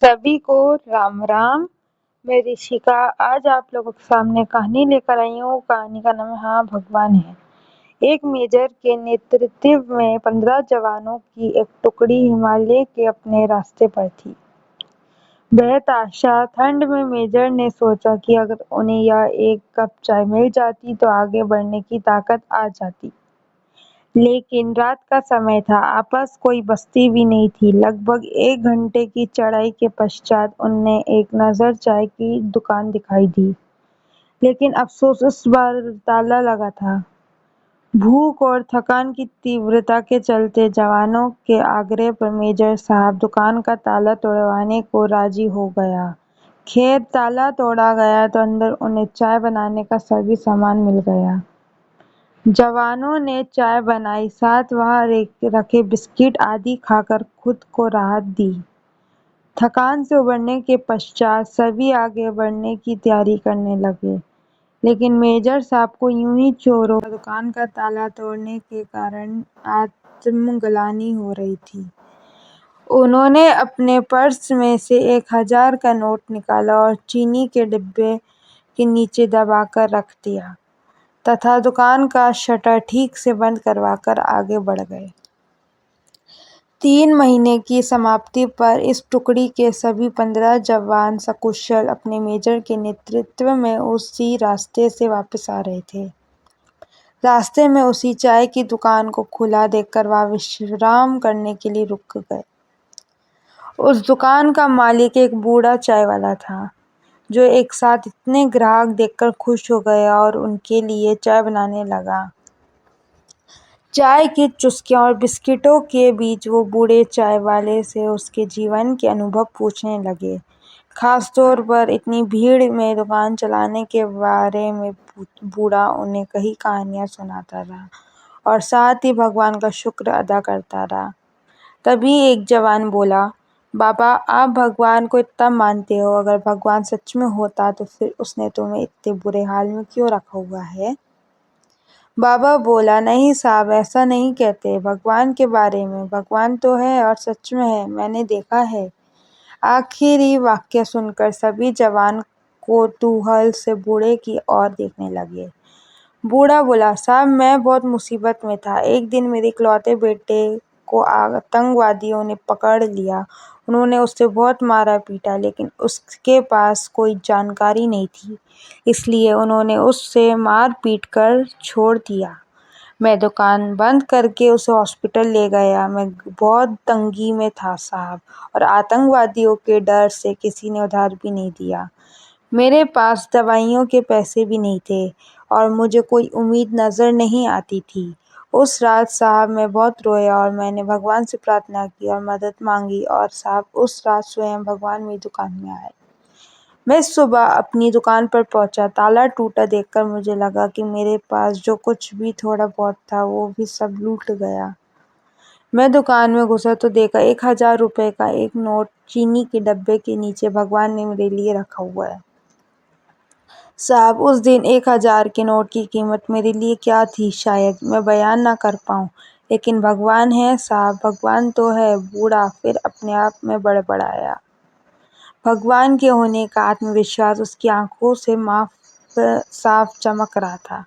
सभी को राम राम। मैं ऋषिका आज आप लोगों के सामने कहानी लेकर आई हूँ। कहानी का नाम हाँ भगवान है। एक मेजर के नेतृत्व में 15 जवानों की एक टुकड़ी हिमालय के अपने रास्ते पर थी। बेहताशा ठंड में मेजर ने सोचा कि अगर उन्हें यह एक कप चाय मिल जाती तो आगे बढ़ने की ताकत आ जाती। लेकिन रात का समय था, आसपास कोई बस्ती भी नहीं थी। लगभग 1 घंटे की चढ़ाई के पश्चात उन्हें एक नज़र चाय की दुकान दिखाई दी, लेकिन अफसोस इस बार ताला लगा था। भूख और थकान की तीव्रता के चलते जवानों के आग्रह पर मेजर साहब दुकान का ताला तोड़वाने को राजी हो गया। खैर, ताला तोड़ा गया तो अंदर उन्हें चाय बनाने का सभी सामान मिल गया। जवानों ने चाय बनाई, साथ वहाँ रखे बिस्किट आदि खाकर खुद को राहत दी। थकान से उबरने के पश्चात सभी आगे बढ़ने की तैयारी करने लगे, लेकिन मेजर साहब को यूं ही चोरों का दुकान का ताला तोड़ने के कारण आत्मग्लानि हो रही थी। उन्होंने अपने पर्स में से 1000 का नोट निकाला और चीनी के डिब्बे के नीचे दबाकर रख दिया तथा दुकान का शटर ठीक से बंद करवाकर आगे बढ़ गए। 3 महीने की समाप्ति पर इस टुकड़ी के सभी 15 जवान सकुशल अपने मेजर के नेतृत्व में उसी रास्ते से वापस आ रहे थे। रास्ते में उसी चाय की दुकान को खुला देखकर वह विश्राम करने के लिए रुक गए। उस दुकान का मालिक एक बूढ़ा चाय वाला था, जो एक साथ इतने ग्राहक देखकर खुश हो गया और उनके लिए चाय बनाने लगा। चाय की चुस्कियों और बिस्किटों के बीच वो बूढ़े चाय वाले से उसके जीवन के अनुभव पूछने लगे। खासतौर पर इतनी भीड़ में दुकान चलाने के बारे में बूढ़ा उन्हें कई कहानियां सुनाता रहा और साथ ही भगवान का शुक्र अदा करता रहा। तभी एक जवान बोला, बाबा, आप भगवान को इतना मानते हो, अगर भगवान सच में होता तो फिर उसने तुम्हें इतने बुरे हाल में क्यों रखा हुआ है? बाबा बोला, नहीं साहब, ऐसा नहीं कहते भगवान के बारे में। भगवान तो है और सच में है, मैंने देखा है। आखिरी वाक्य सुनकर सभी जवान कौतूहल से बूढ़े की ओर देखने लगे। बूढ़ा बोला, साहब, मैं बहुत मुसीबत में था। एक दिन मेरे इकलौते बेटे को आतंकवादियों ने पकड़ लिया। उन्होंने उसे बहुत मारा पीटा, लेकिन उसके पास कोई जानकारी नहीं थी, इसलिए उन्होंने उससे मार पीट कर छोड़ दिया। मैं दुकान बंद करके उसे हॉस्पिटल ले गया। मैं बहुत तंगी में था साहब, और आतंकवादियों के डर से किसी ने उधार भी नहीं दिया। मेरे पास दवाइयों के पैसे भी नहीं थे और मुझे कोई उम्मीद नज़र नहीं आती थी। उस रात साहब मैं बहुत रोया और मैंने भगवान से प्रार्थना की और मदद मांगी, और साहब उस रात स्वयं भगवान मेरी दुकान में आए। मैं सुबह अपनी दुकान पर पहुंचा। ताला टूटा देखकर मुझे लगा कि मेरे पास जो कुछ भी थोड़ा बहुत था वो भी सब लूट गया। मैं दुकान में घुसा तो देखा 1000 रुपये का एक नोट चीनी के डब्बे के नीचे भगवान ने मेरे लिए रखा हुआ है। साहब, उस दिन 1000 के नोट की कीमत मेरे लिए क्या थी शायद मैं बयान ना कर पाऊँ, लेकिन भगवान है साहब, भगवान तो है। बूढ़ा फिर अपने आप में बड़बड़ाया। भगवान के होने का आत्मविश्वास उसकी आंखों से साफ चमक रहा था।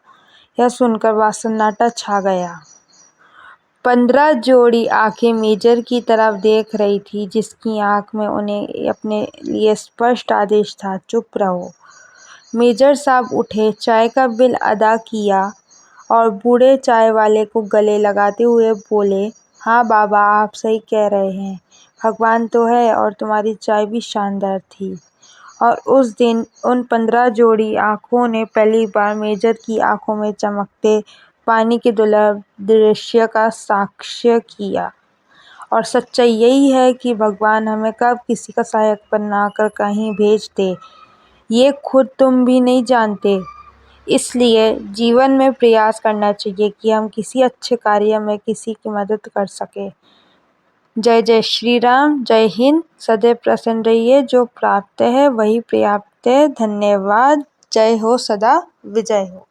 यह सुनकर वह सन्नाटा छा गया। 15 जोड़ी आंखें मेजर की तरफ देख रही थी, जिसकी आंख में उन्हें अपने लिए स्पष्ट आदेश था, चुप रहो। मेजर साहब उठे, चाय का बिल अदा किया और बूढ़े चाय वाले को गले लगाते हुए बोले, हाँ बाबा, आप सही कह रहे हैं, भगवान तो है और तुम्हारी चाय भी शानदार थी। और उस दिन उन 15 जोड़ी आंखों ने पहली बार मेजर की आंखों में चमकते पानी के दुर्लभ दृश्य का साक्ष्य किया। और सच्चाई यही है कि भगवान हमें कब किसी का सहायक बनाकर कहीं भेज दे, ये खुद तुम भी नहीं जानते। इसलिए जीवन में प्रयास करना चाहिए कि हम किसी अच्छे कार्य में किसी की मदद कर सके। जय जय श्री राम। जय हिंद। सदैव प्रसन्न रहिए। जो प्राप्त है वही पर्याप्त है। धन्यवाद। जय हो, सदा विजय हो।